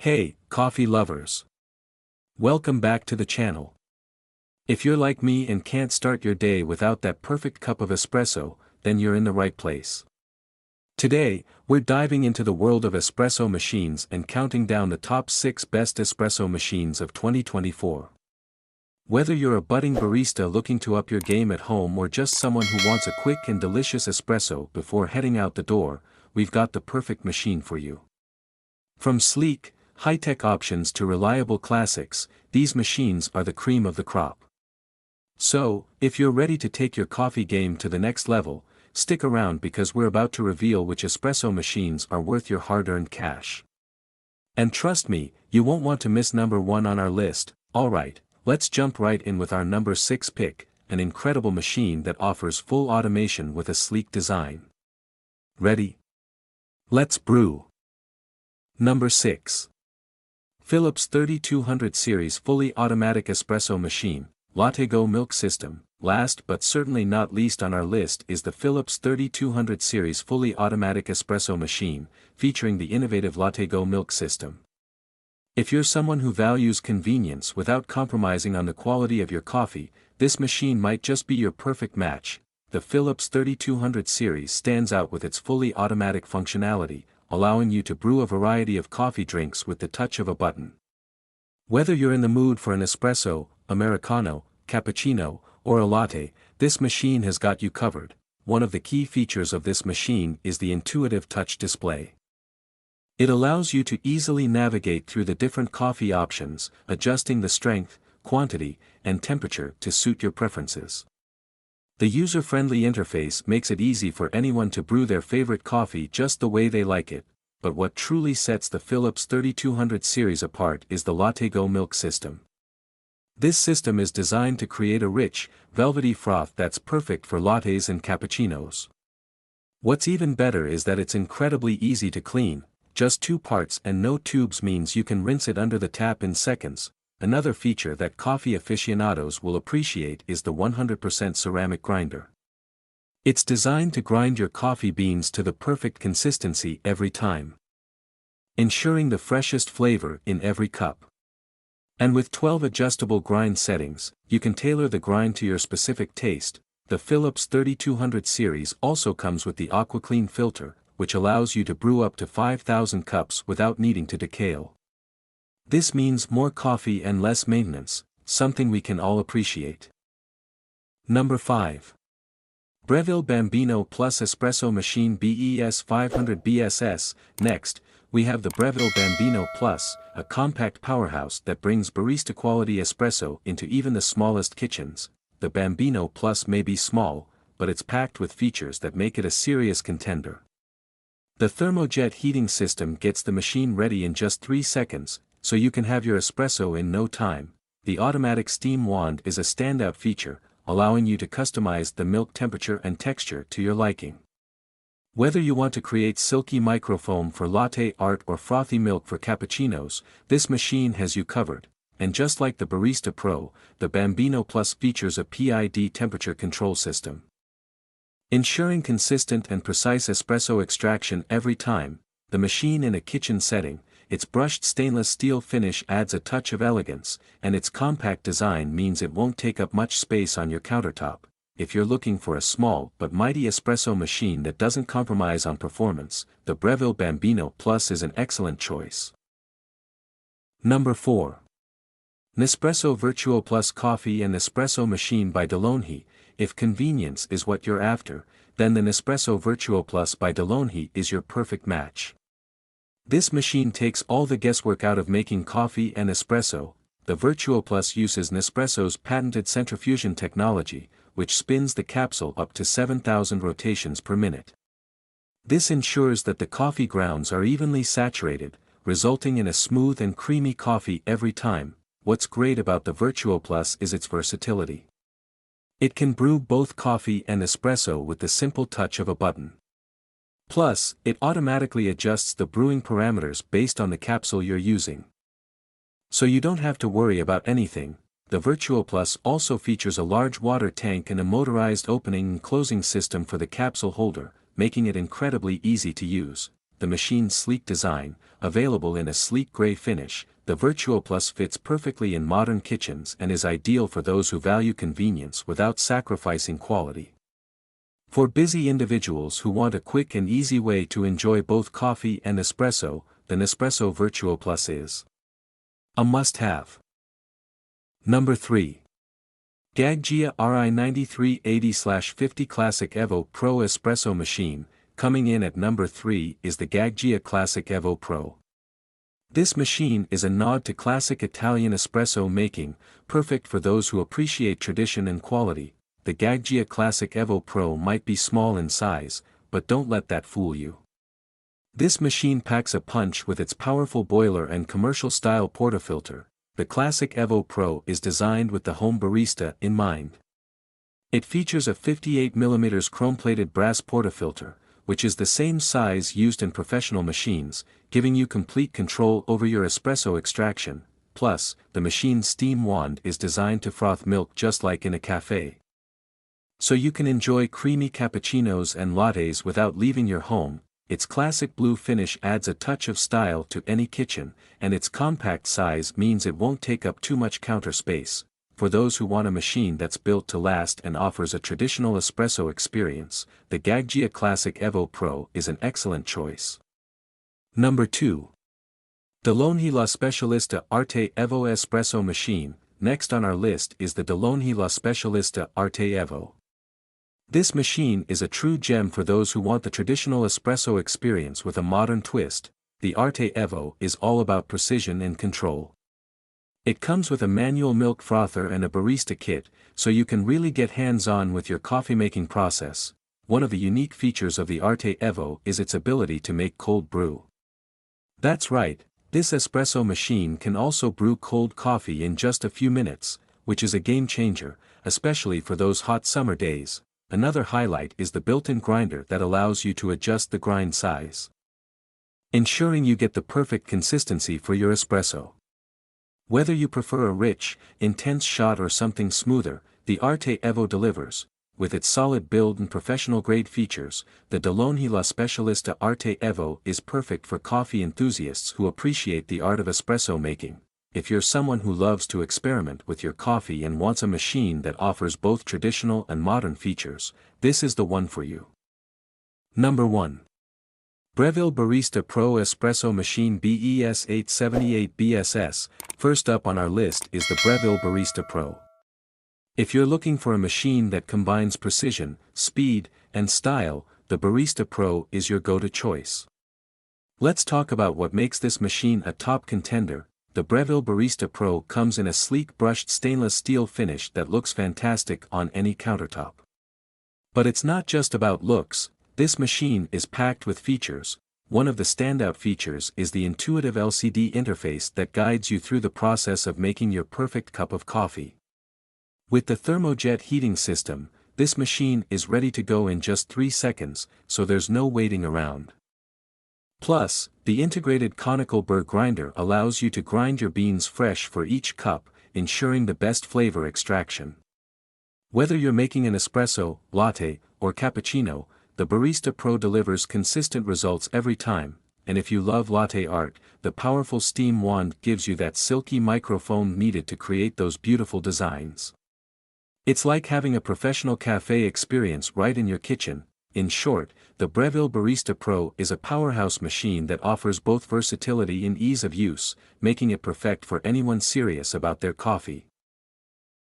Hey, coffee lovers! Welcome back to the channel. If you're like me and can't start your day without that perfect cup of espresso, then you're in the right place. Today, we're diving into the world of espresso machines and counting down the top 6 best espresso machines of 2024. Whether you're a budding barista looking to up your game at home or just someone who wants a quick and delicious espresso before heading out the door, we've got the perfect machine for you. From sleek, high-tech options to reliable classics, these machines are the cream of the crop. So, if you're ready to take your coffee game to the next level, stick around because we're about to reveal which espresso machines are worth your hard-earned cash. And trust me, you won't want to miss number 1 on our list. Alright, let's jump right in with our number 6 pick, an incredible machine that offers full automation with a sleek design. Ready? Let's brew. Number 6. Philips 3200 Series Fully Automatic Espresso Machine, LatteGo Milk System. Last but certainly not least on our list is the Philips 3200 Series Fully Automatic Espresso Machine, featuring the innovative LatteGo Milk System. If you're someone who values convenience without compromising on the quality of your coffee, this machine might just be your perfect match. The Philips 3200 Series stands out with its fully automatic functionality, allowing you to brew a variety of coffee drinks with the touch of a button. Whether you're in the mood for an espresso, americano, cappuccino, or a latte, this machine has got you covered. One of the key features of this machine is the intuitive touch display. It allows you to easily navigate through the different coffee options, adjusting the strength, quantity, and temperature to suit your preferences. The user-friendly interface makes it easy for anyone to brew their favorite coffee just the way they like it, but what truly sets the Philips 3200 series apart is the LatteGo Milk System. This system is designed to create a rich, velvety froth that's perfect for lattes and cappuccinos. What's even better is that it's incredibly easy to clean. Just 2 parts and no tubes means you can rinse it under the tap in seconds. Another feature that coffee aficionados will appreciate is the 100% ceramic grinder. It's designed to grind your coffee beans to the perfect consistency every time, ensuring the freshest flavor in every cup. And with 12 adjustable grind settings, you can tailor the grind to your specific taste. The Philips 3200 series also comes with the AquaClean filter, which allows you to brew up to 5,000 cups without needing to decale. This means more coffee and less maintenance, something we can all appreciate. Number 5. Breville Bambino Plus Espresso Machine BES 500 BSS. Next, we have the Breville Bambino Plus, a compact powerhouse that brings barista-quality espresso into even the smallest kitchens. The Bambino Plus may be small, but it's packed with features that make it a serious contender. The thermojet heating system gets the machine ready in just 3 seconds, so you can have your espresso in no time. The automatic steam wand is a standout feature, allowing you to customize the milk temperature and texture to your liking. Whether you want to create silky microfoam for latte art or frothy milk for cappuccinos, this machine has you covered. And just like the Barista Pro, the Bambino Plus features a PID temperature control system, ensuring consistent and precise espresso extraction every time. The machine in a kitchen setting, its brushed stainless steel finish adds a touch of elegance, and its compact design means it won't take up much space on your countertop. If you're looking for a small but mighty espresso machine that doesn't compromise on performance, the Breville Bambino Plus is an excellent choice. Number 4. Nespresso Virtuo Plus Coffee and Espresso Machine by Delona. If convenience is what you're after, then the Nespresso Virtuo Plus by Delona is your perfect match. This machine takes all the guesswork out of making coffee and espresso. The Virtuo Plus uses Nespresso's patented centrifusion technology, which spins the capsule up to 7,000 rotations per minute. This ensures that the coffee grounds are evenly saturated, resulting in a smooth and creamy coffee every time. What's great about the Virtuo Plus is its versatility. It can brew both coffee and espresso with the simple touch of a button. Plus, it automatically adjusts the brewing parameters based on the capsule you're using. So you don't have to worry about anything. The Virtuo Plus also features a large water tank and a motorized opening and closing system for the capsule holder, making it incredibly easy to use. the machine's sleek design, available in a sleek gray finish, the Virtuo Plus fits perfectly in modern kitchens and is ideal for those who value convenience without sacrificing quality. For busy individuals who want a quick and easy way to enjoy both coffee and espresso, the Nespresso Virtuo Plus is a must-have. Number 3. Gaggia RI 9380/50 Classic EVO Pro Espresso Machine. Coming in at number 3 is the Gaggia Classic EVO Pro. This machine is a nod to classic Italian espresso making, perfect for those who appreciate tradition and quality. The Gaggia Classic EVO Pro might be small in size, but don't let that fool you. This machine packs a punch with its powerful boiler and commercial-style portafilter. The Classic EVO Pro is designed with the home barista in mind. It features a 58mm chrome-plated brass portafilter, which is the same size used in professional machines, giving you complete control over your espresso extraction. Plus, the machine's steam wand is designed to froth milk just like in a cafe. So you can enjoy creamy cappuccinos and lattes without leaving your home. Its classic blue finish adds a touch of style to any kitchen, and its compact size means it won't take up too much counter space. For those who want a machine that's built to last and offers a traditional espresso experience, the Gaggia Classic EVO Pro is an excellent choice. Number 2. Delona La Specialista Arte EVO Espresso Machine. Next on our list is the Delona La Specialista Arte EVO. This machine is a true gem for those who want the traditional espresso experience with a modern twist. The Arte EVO is all about precision and control. It comes with a manual milk frother and a barista kit, so you can really get hands-on with your coffee-making process. One of the unique features of the Arte EVO is its ability to make cold brew. That's right, this espresso machine can also brew cold coffee in just a few minutes, which is a game-changer, especially for those hot summer days. Another highlight is the built-in grinder that allows you to adjust the grind size, ensuring you get the perfect consistency for your espresso. Whether you prefer a rich, intense shot or something smoother, the Arte EVO delivers. With its solid build and professional-grade features, the Delona La Specialista Arte EVO is perfect for coffee enthusiasts who appreciate the art of espresso making. If you're someone who loves to experiment with your coffee and wants a machine that offers both traditional and modern features, this is the one for you. Number 1. Breville Barista Pro Espresso Machine BES 878 BSS. First up on our list is the Breville Barista Pro. If you're looking for a machine that combines precision, speed, and style, the Barista Pro is your go-to choice. Let's talk about what makes this machine a top contender. The Breville Barista Pro comes in a sleek brushed stainless steel finish that looks fantastic on any countertop. But it's not just about looks. This machine is packed with features. One of the standout features is the intuitive LCD interface that guides you through the process of making your perfect cup of coffee. With the thermojet heating system, this machine is ready to go in just 3 seconds, so there's no waiting around. Plus, the integrated conical burr grinder allows you to grind your beans fresh for each cup, ensuring the best flavor extraction. Whether you're making an espresso, latte, or cappuccino, the Barista Pro delivers consistent results every time, and if you love latte art, the powerful steam wand gives you that silky microfoam needed to create those beautiful designs. It's like having a professional cafe experience right in your kitchen. In short, the Breville Barista Pro is a powerhouse machine that offers both versatility and ease of use, making it perfect for anyone serious about their coffee.